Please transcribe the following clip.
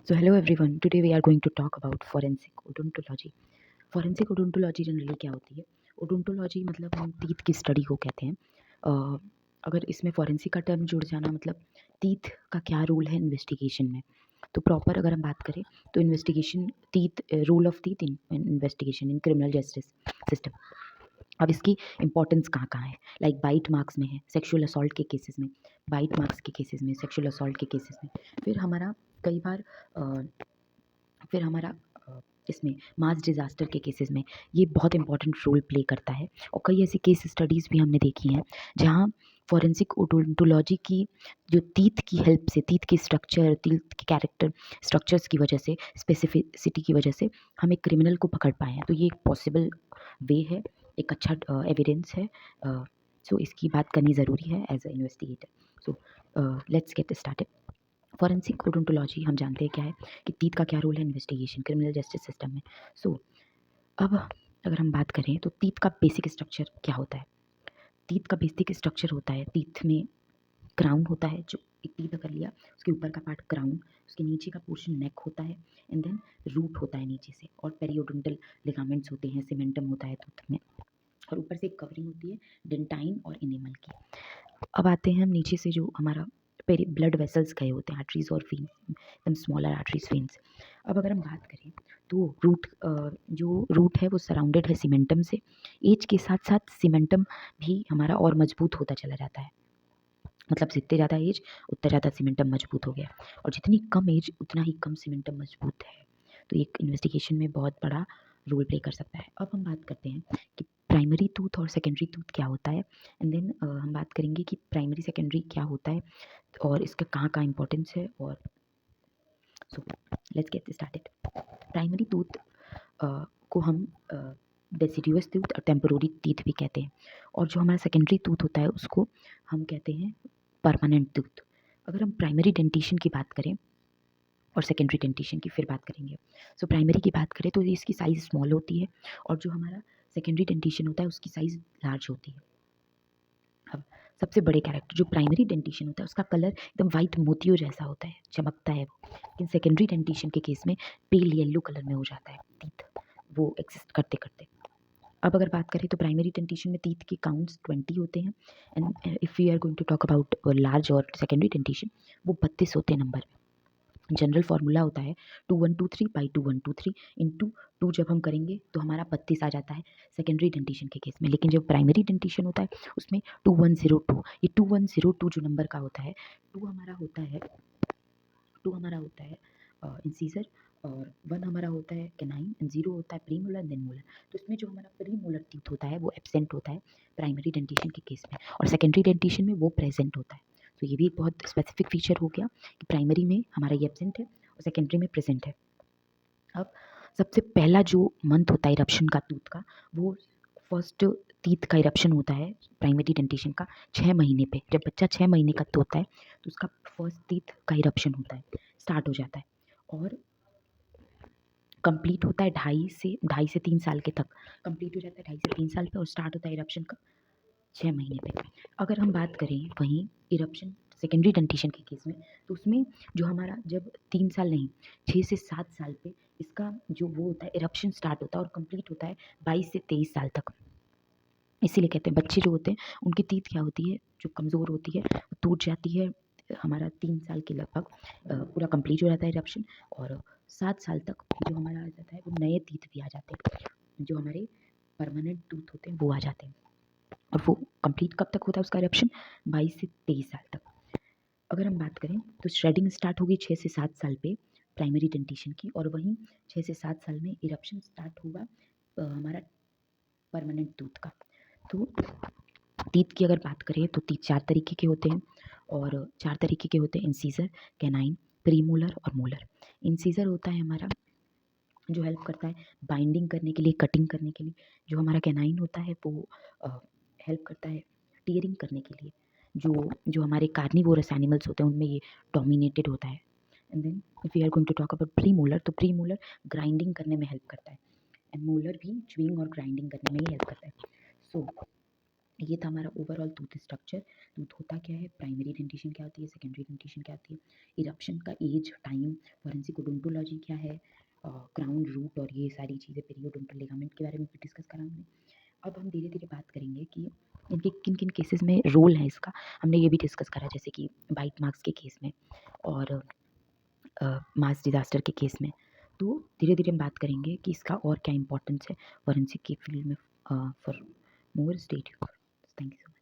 So hello everyone. Today we are going to talk about forensic odontology. Forensic odontology generally क्या होती है? Odontology मतलब हम teeth की स्टडी को कहते हैं। अगर इसमें फोरेंसिक का टर्म जुड़ जाना मतलब टीथ का क्या रोल है इन्वेस्टिगेशन में। तो प्रॉपर अगर हम बात करें तो investigation teeth role of teeth in investigation in criminal justice system. अब इसकी इंपॉर्टेंस कहाँ कहाँ है? लाइक बाइट मार्क्स में है, सेक्सुअल असॉल्ट के केसेस में, बाइट मार्क्स के केसेस में, सेक्सुअल असॉल्ट के केसेस में। फिर हमारा कई बार फिर हमारा इसमें मास डिज़ास्टर के केसेस में ये बहुत इंपॉर्टेंट रोल प्ले करता है। और कई ऐसी केस स्टडीज़ भी हमने देखी हैं जहाँ फॉरेंसिक ओडोंटोलॉजी की जो टीथ की हेल्प से, टीथ की स्ट्रक्चर, टीथ की कैरेक्टर स्ट्रक्चर्स की वजह से, स्पेसिफिसिटी की वजह से हम एक क्रिमिनल को पकड़ पाए हैं। तो ये एक पॉसिबल वे है, एक अच्छा एविडेंस है। सो इसकी बात करनी ज़रूरी है as a investigator. So let's get started. Forensic odontology हम जानते हैं क्या है कि टीथ का क्या रोल है इन्वेस्टिगेशन क्रिमिनल जस्टिस सिस्टम में। सो अब अगर हम बात करें तो टीथ का बेसिक स्ट्रक्चर क्या होता है? टीथ का बेसिक स्ट्रक्चर होता है, टीथ में क्राउन होता है, जो एक टीथ अगर लिया उसके ऊपर का पार्ट क्राउन, उसके नीचे का पोर्शन नेक होता है, एंड देन रूट होता है नीचे से, और पेरियोडोंटल लिगामेंट्स होते हैं, सीमेंटम होता है टूथ में, और ऊपर से एक कवरिंग होती है डेंटाइन और इनेमल की। अब आते हैं हम नीचे से, जो हमारा पेरी ब्लड वेसल्स गए होते हैं, आर्टरीज और वेन्स, एकदम स्मॉलर आर्टरीज वेन्स। अब अगर हम बात करें तो जो रूट है वो सराउंडेड है सीमेंटम से। एज के साथ साथ सीमेंटम भी हमारा और मजबूत होता चला जाता है, मतलब जितने ज़्यादा एज उतना ज़्यादा सीमेंटम मजबूत हो गया, और जितनी कम एज उतना ही कम सीमेंटम मजबूत है। तो एक इन्वेस्टिगेशन में बहुत बड़ा रोल प्ले कर सकता है। अब हम बात करते हैं कि प्राइमरी टूथ और सेकेंडरी टूथ क्या होता है, एंड देन हम बात करेंगे कि प्राइमरी सेकेंडरी क्या होता है और इसका कहाँ कहाँ इंपॉर्टेंस है। और सो let's get started. Primary tooth को हम डेसिडियस टूथ और टेम्पोररी टीथ भी कहते हैं, और जो हमारा सेकेंडरी टूथ होता है उसको हम कहते हैं परमानेंट टूथ। अगर हम प्राइमरी डेंटिशन की बात करें और सेकेंडरी डेंटिशन की फिर बात करेंगे। सो प्राइमरी की बात करें तो इसकी साइज़ स्मॉल होती है, और जो हमारा सेकेंडरी डेंटिशन होता है उसकी साइज़ लार्ज होती है। अब सबसे बड़े कैरेक्टर जो प्राइमरी डेंटिशन होता है उसका कलर एकदम वाइट मोतियों जैसा होता है, चमकता है वो, लेकिन सेकेंडरी डेंटिशन के केस में पेल येलो कलर में हो जाता है टीथ, वो एक्सिस्ट करते करते। अब अगर बात करें तो प्राइमरी डेंटिशन में टीथ के काउंट्स 20 होते हैं, and if we are going to talk about large और सेकेंडरी डेंटिशन, वो 32 होते हैं नंबर में। जनरल फार्मूला होता है 2123 बाई 2123 इंटू 2। जब हम करेंगे तो हमारा 32 आ जाता है सेकेंडरी डेंटिशन के केस में, लेकिन जब प्राइमरी डेंटिशन होता है उसमें 2102, ये 2102 जो नंबर का होता है, 2 हमारा होता है, 2 हमारा होता है इंसीजर, और 1 हमारा होता है कैनाइन, एंड 0 होता है प्री मोलर देन मोलर। तो इसमें जो हमारा प्री मोलर टीथ होता है वो एब्सेंट होता है प्राइमरी डेंटिशन के केस में, और सेकेंडरी डेंटिशन में वो प्रेजेंट होता है। तो ये भी एक बहुत स्पेसिफिक फीचर हो गया कि प्राइमरी में हमारा ये एब्सेंट है और सेकेंडरी में प्रेजेंट है। अब सबसे पहला जो मंथ होता है इरप्शन का टूथ का, वो फर्स्ट टीथ का इरप्शन होता है प्राइमरी डेंटिशन का 6 महीने पे। जब बच्चा 6 महीने का होता है तो उसका फर्स्ट टीथ का इरप्शन होता है, स्टार्ट हो जाता है, और कंप्लीट होता है 2.5 से 3 साल के तक कंप्लीट हो जाता है, 2.5 से 3 साल पे, और स्टार्ट होता है इरप्शन का 6 महीने पे। अगर हम बात करें वहीं इरप्शन सेकेंडरी डेंटिशन के केस में, तो उसमें जो हमारा जब 3 साल नहीं 6 से 7 साल पे इसका जो वो होता है इरप्शन स्टार्ट होता है और कंप्लीट होता है 22 से 23 साल तक। इसीलिए कहते हैं बच्चे जो होते हैं उनकी टीथ क्या होती है, जो कमज़ोर होती है, वो टूट जाती है हमारा 3 साल के लगभग, पूरा कंप्लीट हो जाता है इरप्शन, और 7 साल तक जो हमारा आ जाता है वो नए टीथ भी आ जाते हैं, जो हमारे परमानेंट टूथ होते हैं वो आ जाते हैं। और वो कंप्लीट कब तक होता है उसका इरप्शन? 22 से 23 साल तक। अगर हम बात करें तो श्रेडिंग स्टार्ट होगी 6 से 7 साल पे प्राइमरी डेंटिशन की, और वहीं 6 से 7 साल में इरप्शन स्टार्ट होगा हमारा परमानेंट टूथ का। तो टीथ की अगर बात करें तो टीथ 4 तरीके के होते हैं, और 4 तरीके के होते हैं इंसीजर, कैनाइन, प्रीमोलर और मोलर। इंसीजर होता है हमारा जो हेल्प करता है बाइंडिंग करने के लिए, कटिंग करने के लिए। जो हमारा कैनाइन होता है वो हेल्प करता है टीयरिंग करने के लिए। जो जो हमारे कार्निवोरस एनिमल्स होते हैं उनमें ये डोमिनेटेड होता है। And then if we are going to talk about premolar, तो प्री मोलर ग्राइंडिंग करने में हेल्प करता है, एंड मोलर भी च्यूइंग और ग्राइंडिंग करने में ही हेल्प करता है। सो ये था हमारा ओवरऑल टूथ स्ट्रक्चर। टूथ होता क्या है, प्राइमरी डेंटिशन क्या होती है, सेकेंडरी डेंटिशन क्या होती है, इरप्शन का एज, टाइम, फोरेंसिक ओडोंटोलॉजी क्या है, क्राउन रूट और ये सारी चीज़ें, पेरियोडोंटल लिगामेंट के बारे में भी डिस्कस करा हमने। अब हम धीरे धीरे बात करेंगे कि इनके किन किन केसेस में रोल है इसका। हमने ये भी डिस्कस करा जैसे कि बाइट मार्क्स के केस में और मास डिज़ास्टर के केस में। तो धीरे धीरे हम बात करेंगे कि इसका और क्या इंपॉर्टेंस है फोरेंसिक की फील्ड में। For more stay tuned. Thank you.